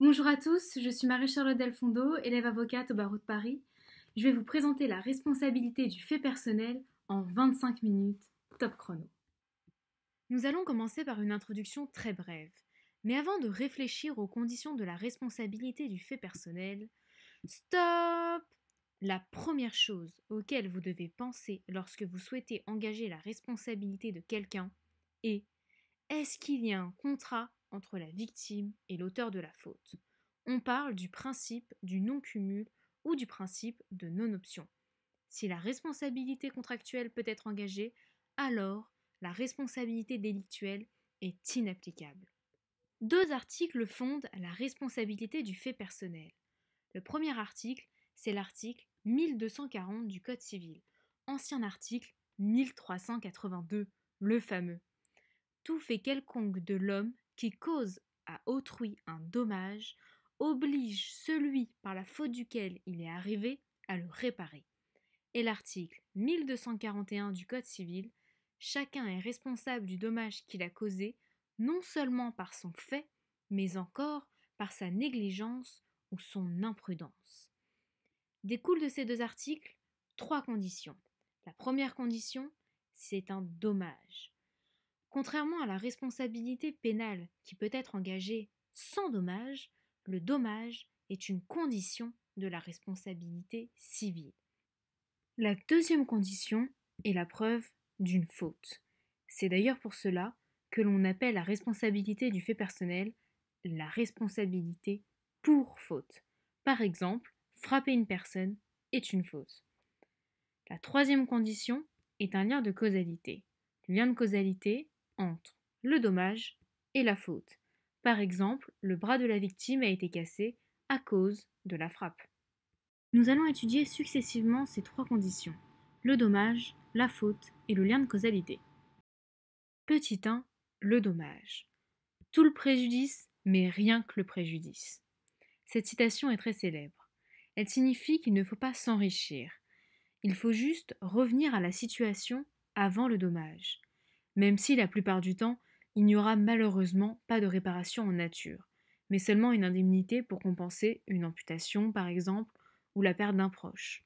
Bonjour à tous, je suis Marie-Charlotte Delfondo, élève avocate au barreau de Paris. Je vais vous présenter la responsabilité du fait personnel en 25 minutes, top chrono. Nous allons commencer par une introduction très brève. Mais avant de réfléchir aux conditions de la responsabilité du fait personnel, stop! La première chose auquel vous devez penser lorsque vous souhaitez engager la responsabilité de quelqu'un est: est-ce qu'il y a un contrat entre la victime et l'auteur de la faute? On parle du principe du non-cumul ou du principe de non-option. Si la responsabilité contractuelle peut être engagée, alors la responsabilité délictuelle est inapplicable. Deux articles fondent la responsabilité du fait personnel. Le premier article, c'est l'article 1240 du Code civil, ancien article 1382, le fameux. Tout fait quelconque de l'homme qui cause à autrui un dommage oblige celui par la faute duquel il est arrivé à le réparer. Et l'article 1241 du Code civil, chacun est responsable du dommage qu'il a causé, non seulement par son fait, mais encore par sa négligence ou son imprudence. Découlent de ces deux articles trois conditions. La première condition, c'est un dommage. Contrairement à la responsabilité pénale qui peut être engagée sans dommage, le dommage est une condition de la responsabilité civile. La deuxième condition est la preuve d'une faute. C'est d'ailleurs pour cela que l'on appelle la responsabilité du fait personnel la responsabilité pour faute. Par exemple, frapper une personne est une faute. La troisième condition est un lien de causalité. Le lien de causalité entre le dommage et la faute. Par exemple, le bras de la victime a été cassé à cause de la frappe. Nous allons étudier successivement ces trois conditions: le dommage, la faute et le lien de causalité. Petit 1, le dommage. Tout le préjudice, mais rien que le préjudice. Cette citation est très célèbre. Elle signifie qu'il ne faut pas s'enrichir. Il faut juste revenir à la situation avant le dommage. Même si la plupart du temps, il n'y aura malheureusement pas de réparation en nature, mais seulement une indemnité pour compenser une amputation par exemple, ou la perte d'un proche.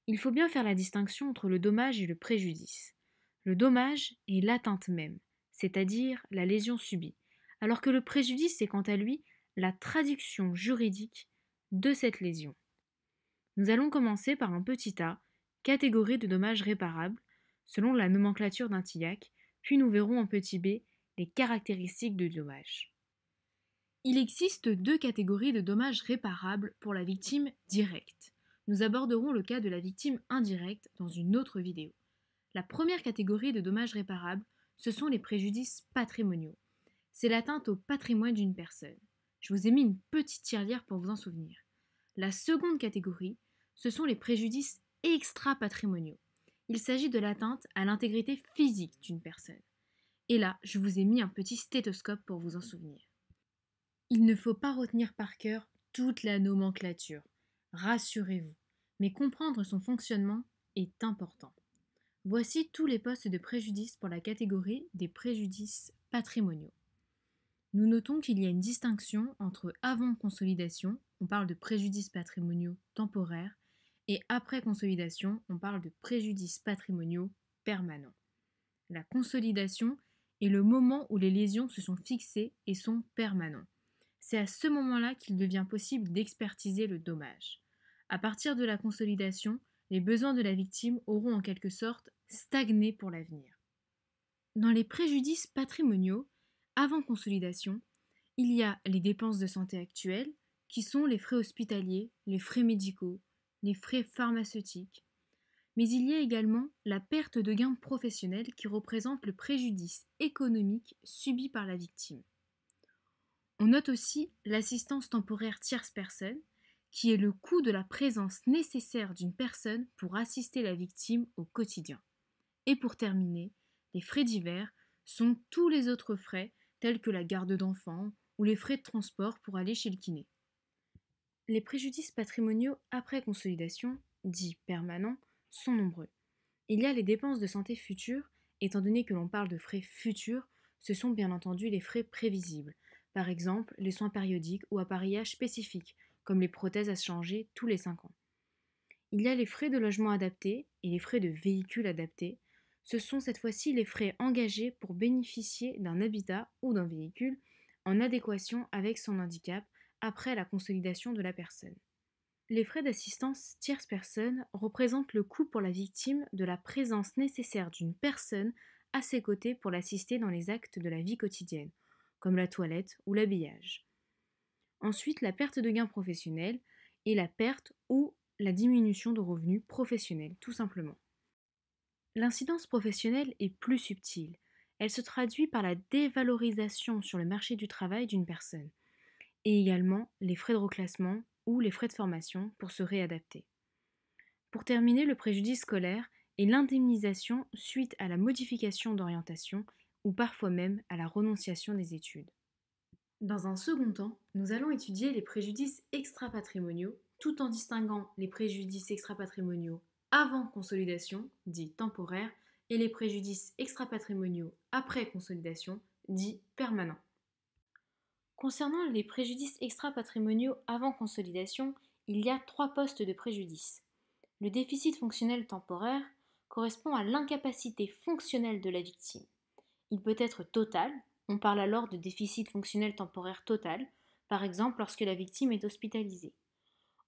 Il faut bien faire la distinction entre le dommage et le préjudice. Le dommage est l'atteinte même, c'est-à-dire la lésion subie, alors que le préjudice est quant à lui la traduction juridique de cette lésion. Nous allons commencer par un petit a, catégorie de dommages réparables, selon la nomenclature d'un TIAC, puis nous verrons en petit b les caractéristiques du dommage. Il existe deux catégories de dommages réparables pour la victime directe. Nous aborderons le cas de la victime indirecte dans une autre vidéo. La première catégorie de dommages réparables, ce sont les préjudices patrimoniaux. C'est l'atteinte au patrimoine d'une personne. Je vous ai mis une petite tirelire pour vous en souvenir. La seconde catégorie, ce sont les préjudices extra-patrimoniaux. Il s'agit de l'atteinte à l'intégrité physique d'une personne. Et là, je vous ai mis un petit stéthoscope pour vous en souvenir. Il ne faut pas retenir par cœur toute la nomenclature, rassurez-vous, mais comprendre son fonctionnement est important. Voici tous les postes de préjudice pour la catégorie des préjudices patrimoniaux. Nous notons qu'il y a une distinction entre avant consolidation, on parle de préjudices patrimoniaux temporaires, et après consolidation, on parle de préjudices patrimoniaux permanents. La consolidation est le moment où les lésions se sont fixées et sont permanentes. C'est à ce moment-là qu'il devient possible d'expertiser le dommage. À partir de la consolidation, les besoins de la victime auront en quelque sorte stagné pour l'avenir. Dans les préjudices patrimoniaux, avant consolidation, il y a les dépenses de santé actuelles, qui sont les frais hospitaliers, les frais médicaux, les frais pharmaceutiques. Mais il y a également la perte de gains professionnels qui représente le préjudice économique subi par la victime. On note aussi l'assistance temporaire tierce personne, qui est le coût de la présence nécessaire d'une personne pour assister la victime au quotidien. Et pour terminer, les frais divers sont tous les autres frais, tels que la garde d'enfants ou les frais de transport pour aller chez le kiné. Les préjudices patrimoniaux après consolidation, dits permanents, sont nombreux. Il y a les dépenses de santé futures, étant donné que l'on parle de frais futurs, ce sont bien entendu les frais prévisibles. par exemple les soins périodiques ou appareillages spécifiques, comme les prothèses à changer tous les 5 ans. Il y a les frais de logement adaptés et les frais de véhicule adaptés. Ce sont cette fois-ci les frais engagés pour bénéficier d'un habitat ou d'un véhicule en adéquation avec son handicap après la consolidation de la personne. Les frais d'assistance tierce personne représentent le coût pour la victime de la présence nécessaire d'une personne à ses côtés pour l'assister dans les actes de la vie quotidienne, comme la toilette ou l'habillage. Ensuite, la perte de gains professionnels et la perte ou la diminution de revenus professionnels, tout simplement. L'incidence professionnelle est plus subtile. Elle se traduit par la dévalorisation sur le marché du travail d'une personne, et également les frais de reclassement ou les frais de formation pour se réadapter. Pour terminer, le préjudice scolaire est l'indemnisation suite à la modification d'orientation ou parfois même à la renonciation des études. Dans un second temps, nous allons étudier les préjudices extra-patrimoniaux tout en distinguant les préjudices extra-patrimoniaux avant consolidation, dits temporaires, et les préjudices extra-patrimoniaux après consolidation, dits permanents. Concernant les préjudices extra-patrimoniaux avant consolidation, il y a 3 postes de préjudice. Le déficit fonctionnel temporaire correspond à l'incapacité fonctionnelle de la victime. Il peut être total, on parle alors de déficit fonctionnel temporaire total, par exemple lorsque la victime est hospitalisée.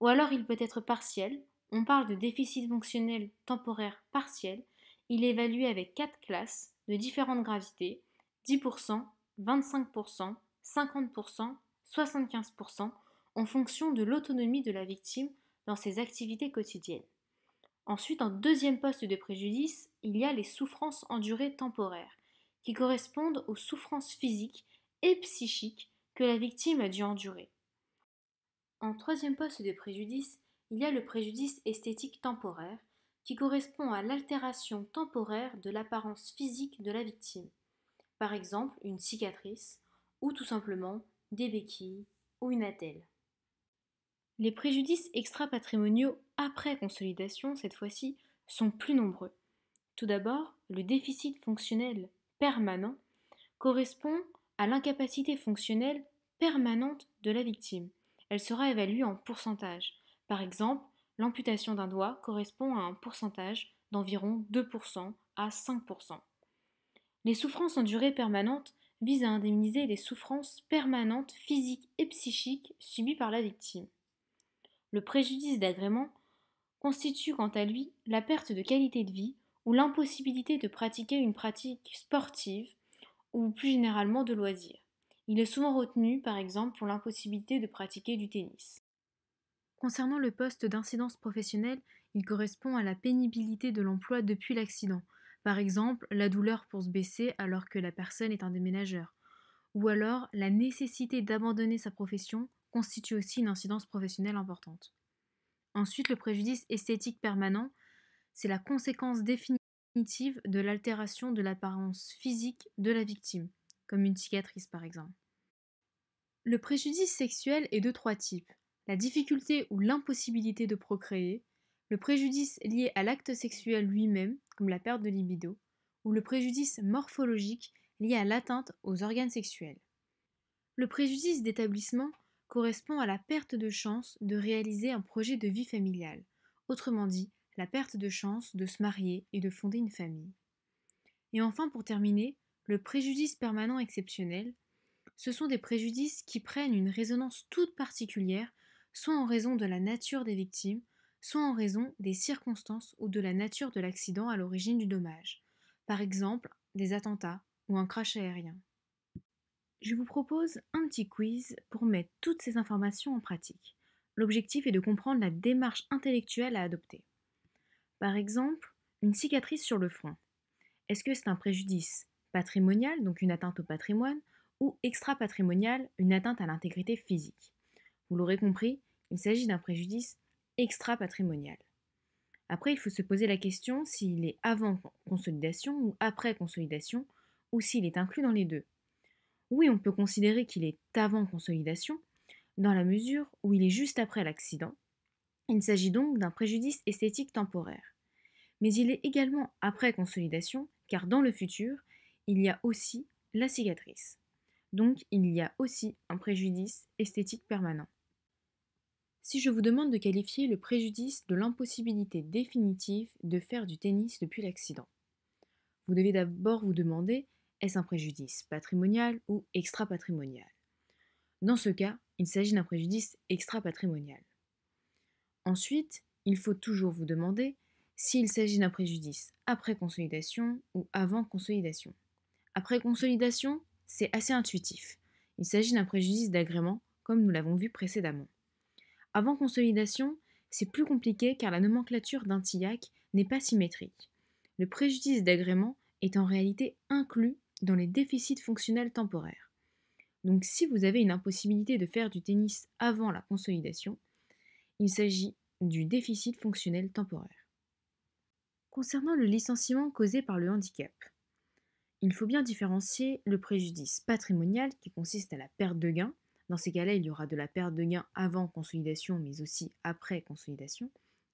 Ou alors il peut être partiel, on parle de déficit fonctionnel temporaire partiel, il est évalué avec 4 classes de différentes gravités, 10%, 25%, 50%, 75%, en fonction de l'autonomie de la victime dans ses activités quotidiennes. Ensuite, en deuxième poste de préjudice, il y a les souffrances endurées temporaires, qui correspondent aux souffrances physiques et psychiques que la victime a dû endurer. En troisième poste de préjudice, il y a le préjudice esthétique temporaire, qui correspond à l'altération temporaire de l'apparence physique de la victime, par exemple une cicatrice, ou tout simplement des béquilles ou une attelle. Les préjudices extra-patrimoniaux après consolidation, cette fois-ci, sont plus nombreux. Tout d'abord, le déficit fonctionnel permanent correspond à l'incapacité fonctionnelle permanente de la victime. Elle sera évaluée en pourcentage. Par exemple, l'amputation d'un doigt correspond à un pourcentage d'environ 2% à 5%. Les souffrances endurées permanentes visent à indemniser les souffrances permanentes physiques et psychiques subies par la victime. Le préjudice d'agrément constitue quant à lui la perte de qualité de vie ou l'impossibilité de pratiquer une pratique sportive ou plus généralement de loisirs. Il est souvent retenu par exemple pour l'impossibilité de pratiquer du tennis. Concernant le poste d'incidence professionnelle, il correspond à la pénibilité de l'emploi depuis l'accident, par exemple la douleur pour se baisser alors que la personne est un déménageur, ou alors la nécessité d'abandonner sa profession constitue aussi une incidence professionnelle importante. Ensuite, le préjudice esthétique permanent, c'est la conséquence définitive de l'altération de l'apparence physique de la victime, comme une cicatrice par exemple. Le préjudice sexuel est de 3 types. La difficulté ou l'impossibilité de procréer, le préjudice lié à l'acte sexuel lui-même, comme la perte de libido, ou le préjudice morphologique lié à l'atteinte aux organes sexuels. Le préjudice d'établissement correspond à la perte de chance de réaliser un projet de vie familiale, autrement dit, la perte de chance de se marier et de fonder une famille. Et enfin, pour terminer, le préjudice permanent exceptionnel, ce sont des préjudices qui prennent une résonance toute particulière, soit en raison de la nature des victimes, soit en raison des circonstances ou de la nature de l'accident à l'origine du dommage, par exemple des attentats ou un crash aérien. Je vous propose un petit quiz pour mettre toutes ces informations en pratique. L'objectif est de comprendre la démarche intellectuelle à adopter. Par exemple, une cicatrice sur le front. Est-ce que c'est un préjudice patrimonial, donc une atteinte au patrimoine, ou extra-patrimonial, une atteinte à l'intégrité physique? Vous l'aurez compris, il s'agit d'un préjudice extra-patrimonial. Après, il faut se poser la question s'il est avant consolidation ou après consolidation, ou s'il est inclus dans les deux. Oui, on peut considérer qu'il est avant consolidation, dans la mesure où il est juste après l'accident. Il s'agit donc d'un préjudice esthétique temporaire. Mais il est également après consolidation, car dans le futur, il y a aussi la cicatrice. Donc il y a aussi un préjudice esthétique permanent. Si je vous demande de qualifier le préjudice de l'impossibilité définitive de faire du tennis depuis l'accident, vous devez d'abord vous demander, est-ce un préjudice patrimonial ou extra-patrimonial? Dans ce cas, il s'agit d'un préjudice extra-patrimonial. Ensuite, il faut toujours vous demander s'il s'agit d'un préjudice après consolidation ou avant consolidation. Après consolidation, c'est assez intuitif. Il s'agit d'un préjudice d'agrément, comme nous l'avons vu précédemment. Avant consolidation, c'est plus compliqué car la nomenclature d'un TIAC n'est pas symétrique. Le préjudice d'agrément est en réalité inclus dans les déficits fonctionnels temporaires. Donc si vous avez une impossibilité de faire du tennis avant la consolidation, il s'agit du déficit fonctionnel temporaire. Concernant le licenciement causé par le handicap, il faut bien différencier le préjudice patrimonial qui consiste à la perte de gain. Dans ces cas-là, il y aura de la perte de gain avant consolidation mais aussi après consolidation.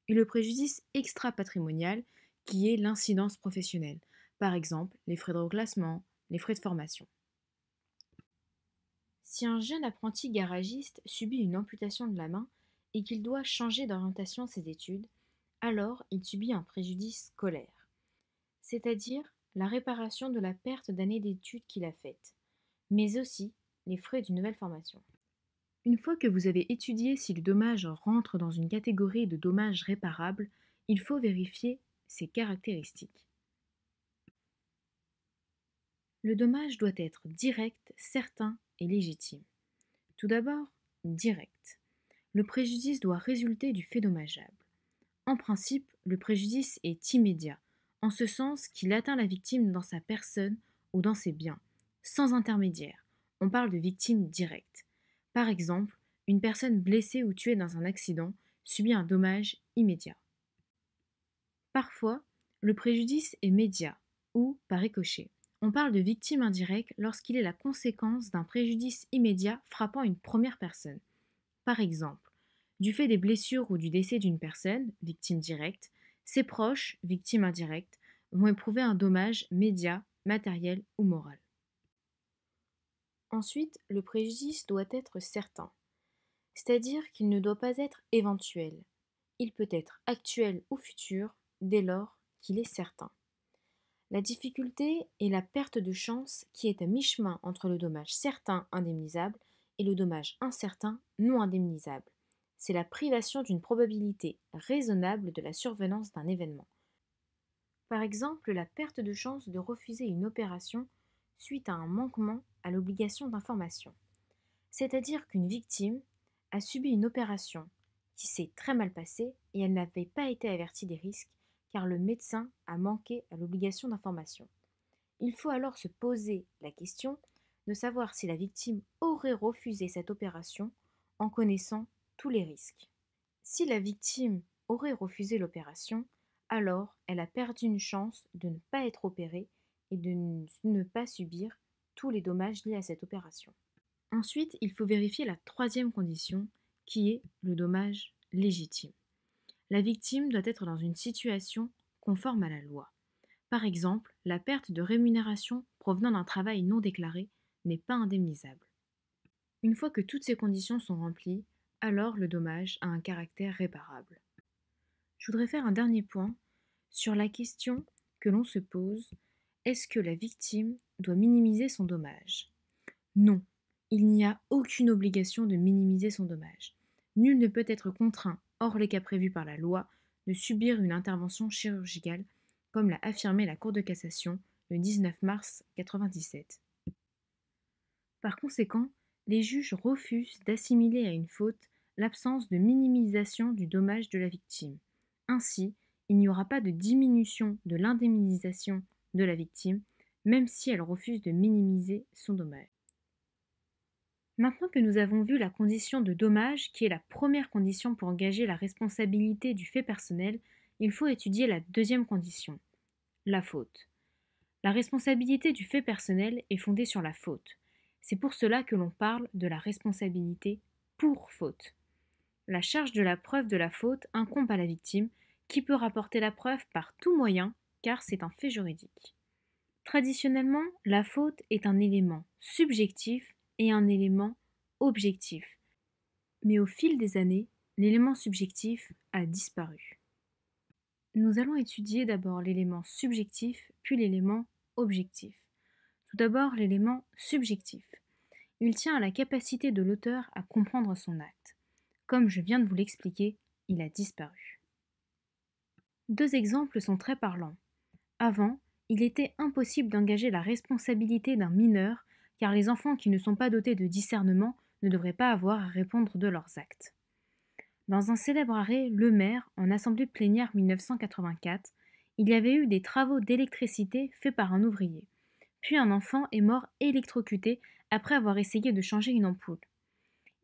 Et le préjudice extra-patrimonial qui est l'incidence professionnelle. Par exemple, les frais de reclassement, les frais de formation. Si un jeune apprenti garagiste subit une amputation de la main et qu'il doit changer d'orientation ses études, alors il subit un préjudice scolaire, c'est-à-dire la réparation de la perte d'année d'études qu'il a faite, mais aussi les frais d'une nouvelle formation. Une fois que vous avez étudié si le dommage rentre dans une catégorie de dommages réparables, il faut vérifier ses caractéristiques. Le dommage doit être direct, certain et légitime. Tout d'abord, direct. Le préjudice doit résulter du fait dommageable. En principe, le préjudice est immédiat, en ce sens qu'il atteint la victime dans sa personne ou dans ses biens, sans intermédiaire. On parle de victime directe. Par exemple, une personne blessée ou tuée dans un accident subit un dommage immédiat. Parfois, le préjudice est médiat ou par ricochet. On parle de victime indirecte lorsqu'il est la conséquence d'un préjudice immédiat frappant une première personne. Par exemple, du fait des blessures ou du décès d'une personne, victime directe, ses proches, victimes indirectes, vont éprouver un dommage médiat, matériel ou moral. Ensuite, le préjudice doit être certain, c'est-à-dire qu'il ne doit pas être éventuel. Il peut être actuel ou futur dès lors qu'il est certain. La difficulté est la perte de chance qui est à mi-chemin entre le dommage certain indemnisable et le dommage incertain non indemnisable. C'est la privation d'une probabilité raisonnable de la survenance d'un événement. Par exemple, la perte de chance de refuser une opération suite à un manquement à l'obligation d'information. C'est-à-dire qu'une victime a subi une opération qui s'est très mal passée et elle n'avait pas été avertie des risques car le médecin a manqué à l'obligation d'information. Il faut alors se poser la question de savoir si la victime aurait refusé cette opération en connaissant tous les risques. Si la victime aurait refusé l'opération, alors elle a perdu une chance de ne pas être opérée et de ne pas subir tous les dommages liés à cette opération. Ensuite, il faut vérifier la troisième condition, qui est le dommage légitime. La victime doit être dans une situation conforme à la loi. Par exemple, la perte de rémunération provenant d'un travail non déclaré n'est pas indemnisable. Une fois que toutes ces conditions sont remplies, alors le dommage a un caractère réparable. Je voudrais faire un dernier point sur la question que l'on se pose, est-ce que la victime doit minimiser son dommage? Non, il n'y a aucune obligation de minimiser son dommage. Nul ne peut être contraint, hors les cas prévus par la loi, de subir une intervention chirurgicale, comme l'a affirmé la Cour de cassation le 19 mars 1997. Par conséquent, les juges refusent d'assimiler à une faute l'absence de minimisation du dommage de la victime. Ainsi, il n'y aura pas de diminution de l'indemnisation de la victime, même si elle refuse de minimiser son dommage. Maintenant que nous avons vu la condition de dommage, qui est la première condition pour engager la responsabilité du fait personnel, il faut étudier la deuxième condition, la faute. La responsabilité du fait personnel est fondée sur la faute. C'est pour cela que l'on parle de la responsabilité pour faute. La charge de la preuve de la faute incombe à la victime, qui peut rapporter la preuve par tout moyen, car c'est un fait juridique. Traditionnellement, la faute est un élément subjectif et un élément objectif. Mais au fil des années, l'élément subjectif a disparu. Nous allons étudier d'abord l'élément subjectif, puis l'élément objectif. Tout d'abord, l'élément subjectif. Il tient à la capacité de l'auteur à comprendre son acte. Comme je viens de vous l'expliquer, il a disparu. Deux exemples sont très parlants. Avant, il était impossible d'engager la responsabilité d'un mineur car les enfants qui ne sont pas dotés de discernement ne devraient pas avoir à répondre de leurs actes. Dans un célèbre arrêt, Le Maire, en assemblée plénière 1984, il y avait eu des travaux d'électricité faits par un ouvrier. Puis un enfant est mort électrocuté après avoir essayé de changer une ampoule.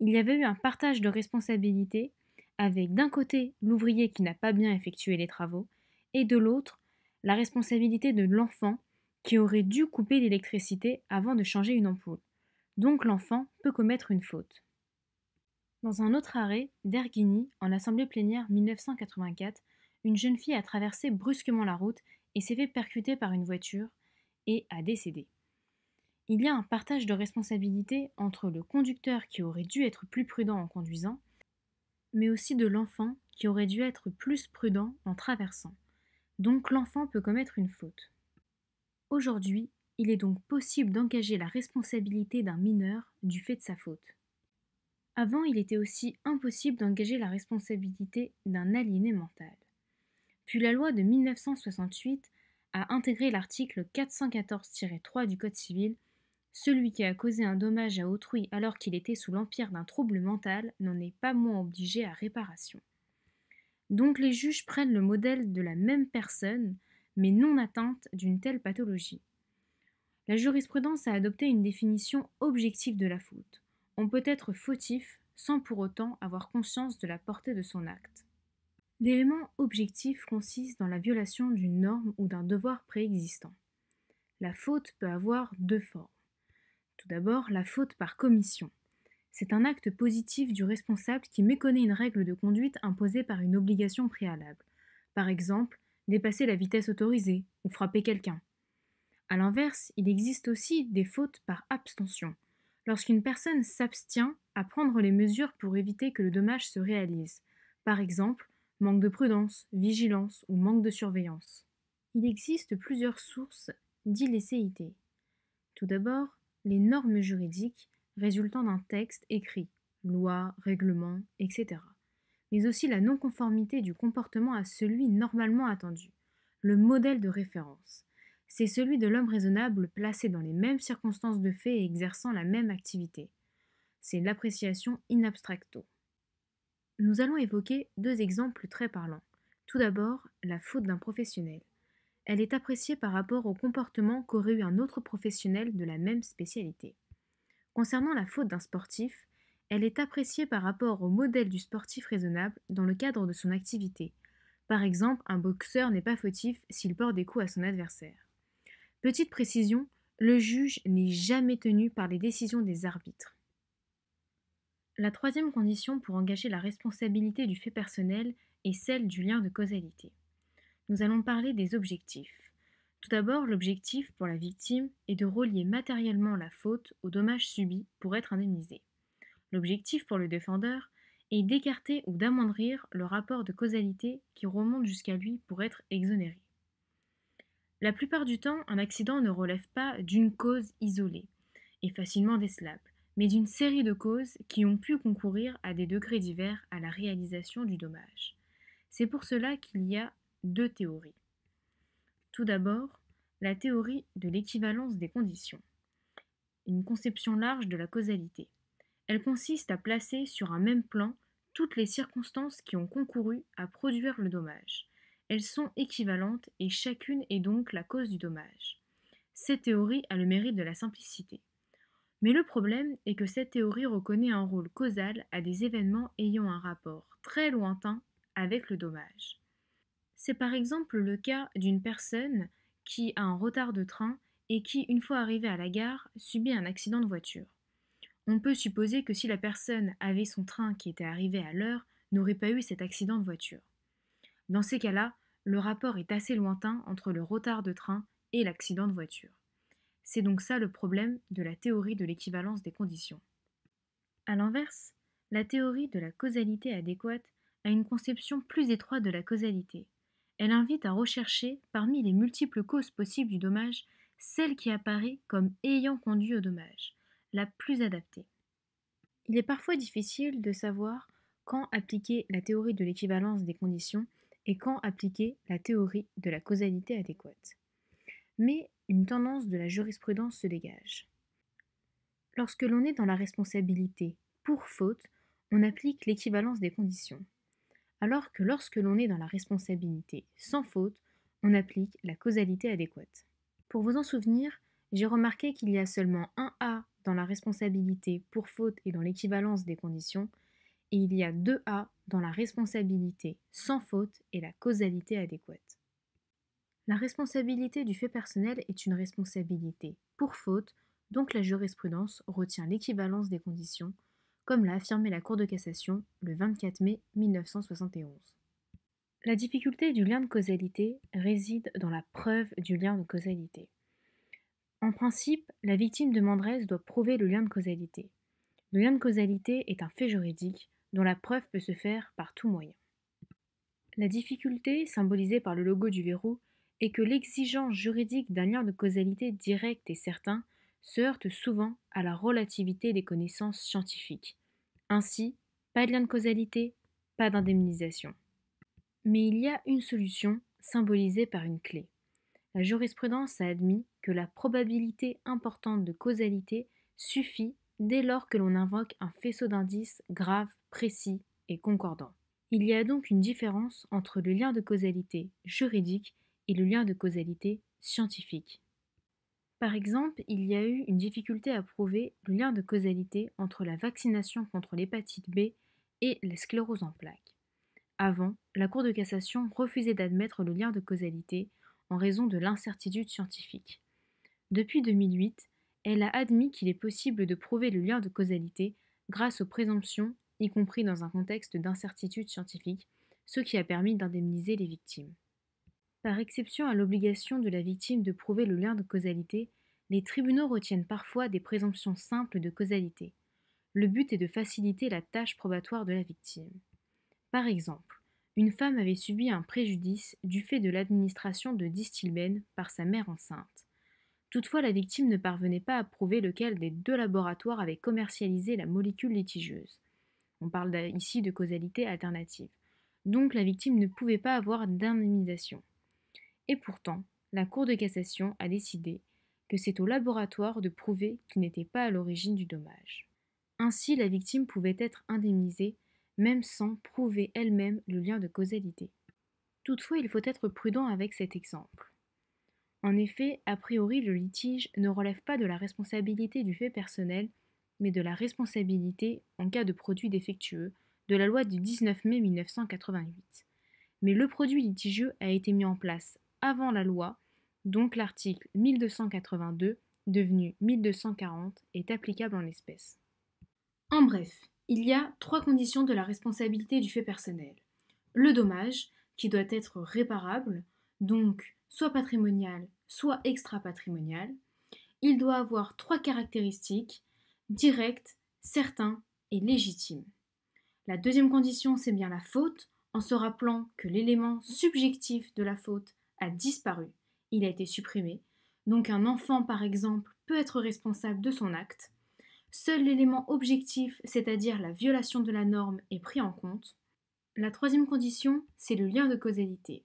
Il y avait eu un partage de responsabilités avec d'un côté l'ouvrier qui n'a pas bien effectué les travaux et de l'autre la responsabilité de l'enfant qui aurait dû couper l'électricité avant de changer une ampoule. Donc l'enfant peut commettre une faute. Dans un autre arrêt, d'Erguigny, en assemblée plénière 1984, une jeune fille a traversé brusquement la route et s'est fait percuter par une voiture et a décédé. Il y a un partage de responsabilité entre le conducteur qui aurait dû être plus prudent en conduisant, mais aussi de l'enfant qui aurait dû être plus prudent en traversant. Donc l'enfant peut commettre une faute. Aujourd'hui, il est donc possible d'engager la responsabilité d'un mineur du fait de sa faute. Avant, il était aussi impossible d'engager la responsabilité d'un aliéné mental. Puis la loi de 1968 a intégré l'article 414-3 du Code civil. Celui qui a causé un dommage à autrui alors qu'il était sous l'empire d'un trouble mental n'en est pas moins obligé à réparation. Donc les juges prennent le modèle de la même personne, mais non atteinte d'une telle pathologie. La jurisprudence a adopté une définition objective de la faute. On peut être fautif sans pour autant avoir conscience de la portée de son acte. L'élément objectif consiste dans la violation d'une norme ou d'un devoir préexistant. La faute peut avoir deux formes. Tout d'abord, la faute par commission. C'est un acte positif du responsable qui méconnaît une règle de conduite imposée par une obligation préalable. Par exemple, dépasser la vitesse autorisée ou frapper quelqu'un. A l'inverse, il existe aussi des fautes par abstention, lorsqu'une personne s'abstient à prendre les mesures pour éviter que le dommage se réalise. Par exemple, manque de prudence, vigilance ou manque de surveillance. Il existe plusieurs sources d'illécéité. Tout d'abord, les normes juridiques résultant d'un texte écrit, loi, règlement, etc. Mais aussi la non-conformité du comportement à celui normalement attendu, le modèle de référence. C'est celui de l'homme raisonnable placé dans les mêmes circonstances de fait et exerçant la même activité. C'est l'appréciation in abstracto. Nous allons évoquer deux exemples très parlants. Tout d'abord, la faute d'un professionnel. Elle est appréciée par rapport au comportement qu'aurait eu un autre professionnel de la même spécialité. Concernant la faute d'un sportif, elle est appréciée par rapport au modèle du sportif raisonnable dans le cadre de son activité. Par exemple, un boxeur n'est pas fautif s'il porte des coups à son adversaire. Petite précision, le juge n'est jamais tenu par les décisions des arbitres. La troisième condition pour engager la responsabilité du fait personnel est celle du lien de causalité. Nous allons parler des objectifs. Tout d'abord, l'objectif pour la victime est de relier matériellement la faute au dommage subi pour être indemnisé. L'objectif pour le défendeur est d'écarter ou d'amoindrir le rapport de causalité qui remonte jusqu'à lui pour être exonéré. La plupart du temps, un accident ne relève pas d'une cause isolée et facilement décelable, mais d'une série de causes qui ont pu concourir à des degrés divers à la réalisation du dommage. C'est pour cela qu'il y a deux théories. Tout d'abord, la théorie de l'équivalence des conditions, une conception large de la causalité. Elle consiste à placer sur un même plan toutes les circonstances qui ont concouru à produire le dommage. Elles sont équivalentes et chacune est donc la cause du dommage. Cette théorie a le mérite de la simplicité. Mais le problème est que cette théorie reconnaît un rôle causal à des événements ayant un rapport très lointain avec le dommage. C'est par exemple le cas d'une personne qui a un retard de train et qui, une fois arrivée à la gare, subit un accident de voiture. On peut supposer que si la personne avait son train qui était arrivé à l'heure, n'aurait pas eu cet accident de voiture. Dans ces cas-là, le rapport est assez lointain entre le retard de train et l'accident de voiture. C'est donc ça le problème de la théorie de l'équivalence des conditions. A l'inverse, la théorie de la causalité adéquate a une conception plus étroite de la causalité. Elle invite à rechercher, parmi les multiples causes possibles du dommage, celle qui apparaît comme ayant conduit au dommage, la plus adaptée. Il est parfois difficile de savoir quand appliquer la théorie de l'équivalence des conditions et quand appliquer la théorie de la causalité adéquate. Mais une tendance de la jurisprudence se dégage. Lorsque l'on est dans la responsabilité pour faute, on applique l'équivalence des conditions, alors que lorsque l'on est dans la responsabilité sans faute, on applique la causalité adéquate. Pour vous en souvenir, j'ai remarqué qu'il y a seulement un A dans la responsabilité pour faute et dans l'équivalence des conditions, et il y a deux A dans la responsabilité sans faute et la causalité adéquate. La responsabilité du fait personnel est une responsabilité pour faute, donc la jurisprudence retient l'équivalence des conditions, comme l'a affirmé la Cour de cassation le 24 mai 1971. La difficulté du lien de causalité réside dans la preuve du lien de causalité. En principe, la victime demanderesse doit prouver le lien de causalité. Le lien de causalité est un fait juridique dont la preuve peut se faire par tout moyen. La difficulté, symbolisée par le logo du verrou, est que l'exigence juridique d'un lien de causalité direct et certain se heurte souvent à la relativité des connaissances scientifiques. Ainsi, pas de lien de causalité, pas d'indemnisation. Mais il y a une solution symbolisée par une clé. La jurisprudence a admis que la probabilité importante de causalité suffit dès lors que l'on invoque un faisceau d'indices grave, précis et concordant. Il y a donc une différence entre le lien de causalité juridique et le lien de causalité scientifique. Par exemple, il y a eu une difficulté à prouver le lien de causalité entre la vaccination contre l'hépatite B et la sclérose en plaques. Avant, la Cour de cassation refusait d'admettre le lien de causalité en raison de l'incertitude scientifique. Depuis 2008, elle a admis qu'il est possible de prouver le lien de causalité grâce aux présomptions, y compris dans un contexte d'incertitude scientifique, ce qui a permis d'indemniser les victimes. Par exception à l'obligation de la victime de prouver le lien de causalité, les tribunaux retiennent parfois des présomptions simples de causalité. Le but est de faciliter la tâche probatoire de la victime. Par exemple, une femme avait subi un préjudice du fait de l'administration de Distilbène par sa mère enceinte. Toutefois, la victime ne parvenait pas à prouver lequel des deux laboratoires avait commercialisé la molécule litigieuse. On parle ici de causalité alternative. Donc la victime ne pouvait pas avoir d'indemnisation. Et pourtant, la Cour de cassation a décidé que c'est au laboratoire de prouver qu'il n'était pas à l'origine du dommage. Ainsi, la victime pouvait être indemnisée même sans prouver elle-même le lien de causalité. Toutefois, il faut être prudent avec cet exemple. En effet, a priori, le litige ne relève pas de la responsabilité du fait personnel, mais de la responsabilité en cas de produit défectueux de la loi du 19 mai 1988. Mais le produit litigieux a été mis en place avant la loi, donc l'article 1282, devenu 1240, est applicable en l'espèce. En bref, il y a trois conditions de la responsabilité du fait personnel. Le dommage, qui doit être réparable, donc soit patrimonial, soit extra-patrimonial. Il doit avoir trois caractéristiques, direct, certain et légitime. La deuxième condition, c'est bien la faute, en se rappelant que l'élément subjectif de la faute a disparu, il a été supprimé. Donc un enfant, par exemple, peut être responsable de son acte. Seul l'élément objectif, c'est-à-dire la violation de la norme, est pris en compte. La troisième condition, c'est le lien de causalité.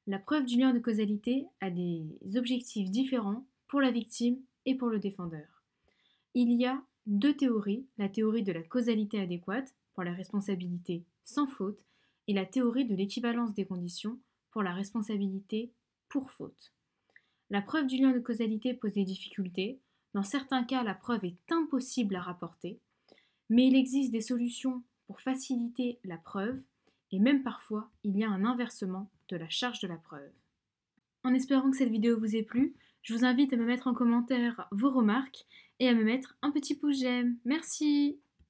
La preuve du lien de causalité a des objectifs différents pour la victime et pour le défendeur. Il y a deux théories, la théorie de la causalité adéquate pour la responsabilité sans faute et la théorie de l'équivalence des conditions pour la responsabilité pour faute. La preuve du lien de causalité pose des difficultés. Dans certains cas, la preuve est impossible à rapporter, mais il existe des solutions pour faciliter la preuve et même parfois, il y a un inversement de la charge de la preuve. En espérant que cette vidéo vous ait plu, je vous invite à me mettre en commentaire vos remarques et à me mettre un petit pouce j'aime. Merci!